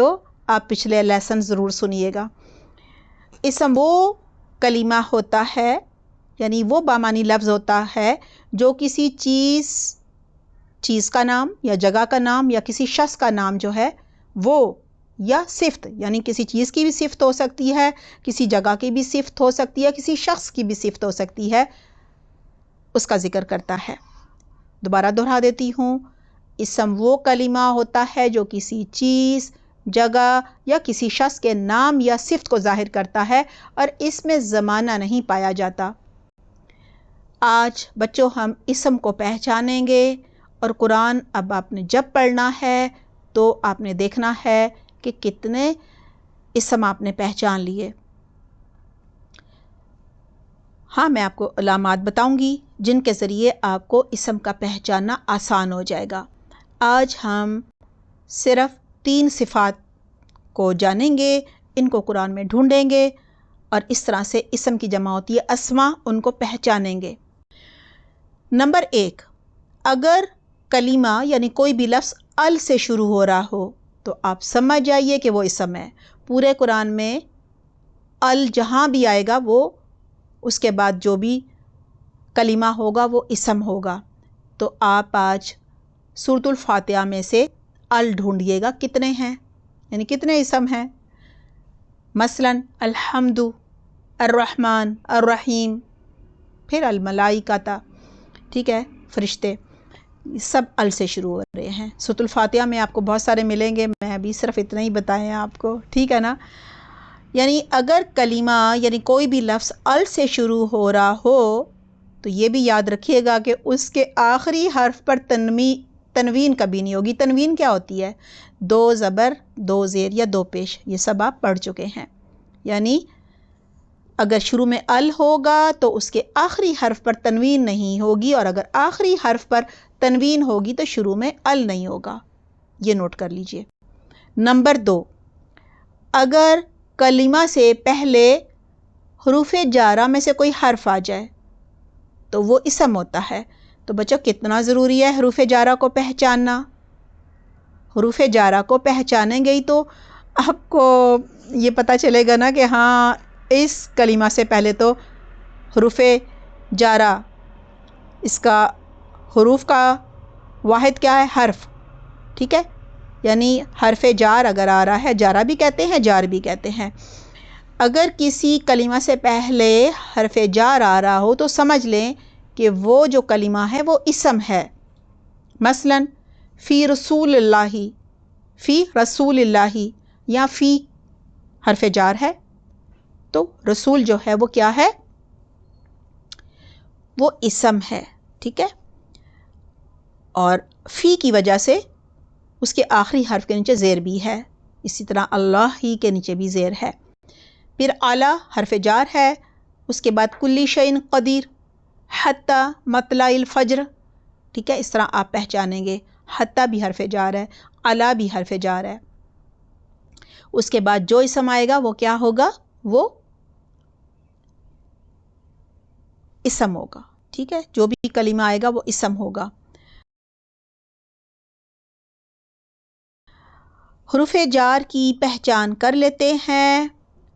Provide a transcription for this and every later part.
تو آپ پچھلے لیسن ضرور سنیے گا۔ اسم وہ کلمہ ہوتا ہے، یعنی وہ بامانی لفظ ہوتا ہے جو کسی چیز کا نام یا جگہ کا نام یا کسی شخص کا نام جو ہے وہ، یا صفت، یعنی کسی چیز کی بھی صفت ہو سکتی ہے، کسی جگہ کی بھی صفت ہو سکتی ہے، کسی شخص کی بھی صفت ہو سکتی ہے، اس کا ذکر کرتا ہے۔ دوبارہ دہرا دیتی ہوں، اسم وہ کلمہ ہوتا ہے جو کسی چیز، جگہ یا کسی شخص کے نام یا صفت کو ظاہر کرتا ہے اور اس میں زمانہ نہیں پایا جاتا۔ آج بچوں ہم اسم کو پہچانیں گے، اور قرآن اب آپ نے جب پڑھنا ہے تو آپ نے دیکھنا ہے کہ کتنے اسم آپ نے پہچان لیے۔ ہاں، میں آپ کو علامات بتاؤں گی جن کے ذریعے آپ کو اسم کا پہچاننا آسان ہو جائے گا۔ آج ہم صرف 3 صفات کو جانیں گے، ان کو قرآن میں ڈھونڈیں گے اور اس طرح سے اسم کی جمع ہوتی ہے اسما، ان کو پہچانیں گے۔ نمبر 1، اگر کلمہ یعنی کوئی بھی لفظ ال سے شروع ہو رہا ہو تو آپ سمجھ جائیے کہ وہ اسم ہے۔ پورے قرآن میں ال جہاں بھی آئے گا وہ اس کے بعد جو بھی کلمہ ہوگا وہ اسم ہوگا۔ تو آپ آج سورۃ الفاتحہ میں سے ال ڈھونڈیے گا کتنے ہیں، یعنی کتنے اسم ہیں۔ مثلا الحمد، الرحمن، الرحیم، پھر الملائکۃ، ٹھیک ہے، فرشتے، سب ال سے شروع ہو رہے ہیں۔ سورۃ الفاتحہ میں آپ کو بہت سارے ملیں گے، میں ابھی صرف اتنا ہی بتائے ہیں آپ کو، ٹھیک ہے نا۔ یعنی اگر کلمہ یعنی کوئی بھی لفظ ال سے شروع ہو رہا ہو تو یہ بھی یاد رکھیے گا کہ اس کے آخری حرف پر تنوین کبھی نہیں ہوگی۔ تنوین کیا ہوتی ہے؟ 2 زبر 2 زیر یا 2 پیش، یہ سب آپ پڑھ چکے ہیں۔ یعنی اگر شروع میں ال ہوگا تو اس کے آخری حرف پر تنوین نہیں ہوگی، اور اگر آخری حرف پر تنوین ہوگی تو شروع میں ال نہیں ہوگا، یہ نوٹ کر لیجئے۔ نمبر 2، اگر کلمہ سے پہلے حروف جارہ میں سے کوئی حرف آ جائے تو وہ اسم ہوتا ہے۔ تو بچوں کتنا ضروری ہے حروف جارہ کو پہچاننا۔ حروف جارہ کو پہچانیں گے ہی تو آپ کو یہ پتہ چلے گا نا کہ ہاں اس کلمہ سے پہلے تو حروف جارہ، اس کا حروف کا واحد کیا ہے؟ حرف، ٹھیک ہے۔ یعنی حرف جار اگر آ رہا ہے، جارہ بھی کہتے ہیں جار بھی کہتے ہیں، اگر کسی کلمہ سے پہلے حرف جار آ رہا ہو تو سمجھ لیں کہ وہ جو کلمہ ہے وہ اسم ہے۔ مثلا فی رسول اللہ، فی رسول اللہ، یا فی حرف جار ہے تو رسول جو ہے وہ کیا ہے؟ وہ اسم ہے، ٹھیک ہے۔ اور فی کی وجہ سے اس کے آخری حرف کے نیچے زیر بھی ہے، اسی طرح اللہ ہی کے نیچے بھی زیر ہے۔ پھر اعلیٰ حرف جار ہے، اس کے بعد کلی شیء قدیر، حتی مطلع الفجر، ٹھیک ہے۔ اس طرح آپ پہچانیں گے، حتی بھی حرف جار ہے، اعلیٰ بھی حرف جار ہے۔ اس کے بعد جو اسم آئے گا وہ کیا ہوگا؟ وہ اسم ہوگا، ٹھیک ہے۔ جو بھی کلمہ آئے گا وہ اسم ہوگا۔ حروف جار کی پہچان کر لیتے ہیں۔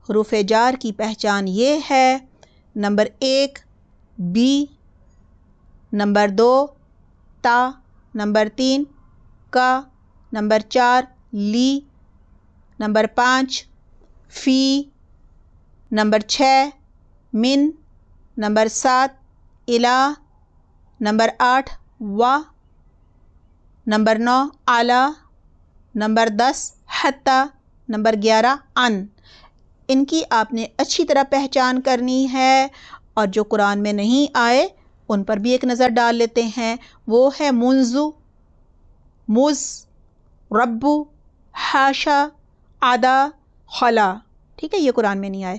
حروف جار کی پہچان یہ ہے، نمبر 1 بی، نمبر 2 تا، نمبر 3 کا، نمبر 4 لی، نمبر 5 فی، نمبر 6 من، نمبر 7 الا، نمبر 8 وا، نمبر 9 اعلیٰ، نمبر 10 حتی، نمبر 11 ان۔ ان کی آپ نے اچھی طرح پہچان کرنی ہے، اور جو قرآن میں نہیں آئے ان پر بھی ایک نظر ڈال لیتے ہیں۔ وہ ہے منذ، مز، رب، حاشا، عدا، خلا، ٹھیک ہے، یہ قرآن میں نہیں آئے۔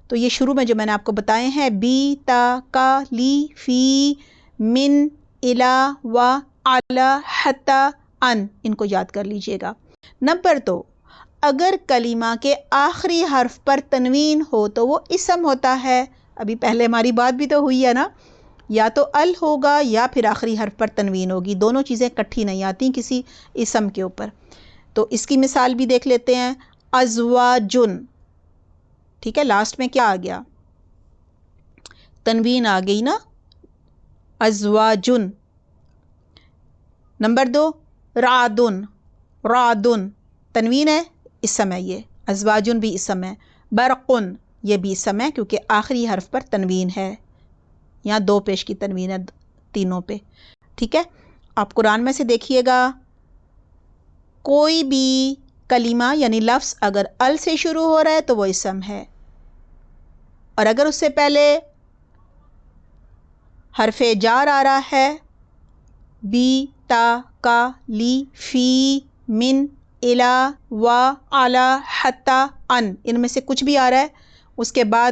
تو یہ شروع میں جو میں نے آپ کو بتائے ہیں، بی، تا، کا، لی، فی، من، الا، وا، اعلیٰ، حتی، ان، ان کو یاد کر لیجئے گا۔ نمبر 2، اگر کلمہ کے آخری حرف پر تنوین ہو تو وہ اسم ہوتا ہے۔ ابھی پہلے ہماری بات بھی تو ہوئی ہے نا، یا تو ال ہوگا یا پھر آخری حرف پر تنوین ہوگی، دونوں چیزیں کٹھی نہیں آتی کسی اسم کے اوپر۔ تو اس کی مثال بھی دیکھ لیتے ہیں، ازواجن، ٹھیک ہے، لاسٹ میں کیا آ گیا؟ تنوین آ گئی نا، ازواجن۔ نمبر 2 رعدن، رعدن تنوین ہے، اسم ہے، یہ ازواجن بھی اسم ہے، برقن یہ بھی اسم ہے کیونکہ آخری حرف پر تنوین ہے، یہاں 2 پیش کی تنوین ہے تینوں پہ، ٹھیک ہے۔ آپ قرآن میں سے دیکھیے گا، کوئی بھی کلمہ یعنی لفظ اگر ال سے شروع ہو رہا ہے تو وہ اسم ہے، اور اگر اس سے پہلے حرف جار آ رہا ہے، بی، تا، کا، لی، فی، من، الا، و، علی، حتی، ان میں سے کچھ بھی آ رہا ہے، اس کے بعد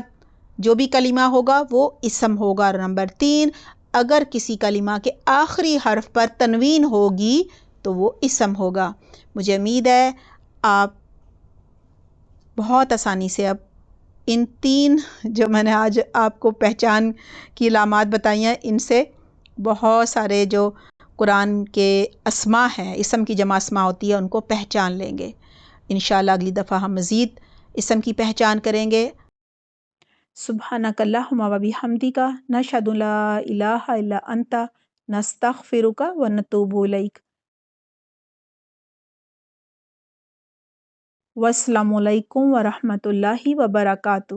جو بھی کلمہ ہوگا وہ اسم ہوگا۔ اور نمبر 3 اگر کسی کلمہ کے آخری حرف پر تنوین ہوگی تو وہ اسم ہوگا۔ مجھے امید ہے آپ بہت آسانی سے اب ان 3 جو میں نے آج آپ کو پہچان کی علامات بتائی ہیں، ان سے بہت سارے جو قرآن کے اسماء ہیں، اسم کی جمع اسماء ہوتی ہے، ان کو پہچان لیں گے۔ انشاءاللہ اگلی دفعہ ہم مزید اسم کی پہچان کریں گے۔ سبحانک اللہم و بحمدک، نشہد لا الہ الا انت، نستغفرک و نتوب الیک۔ والسلام علیکم ورحمۃ اللہ وبرکاتہ۔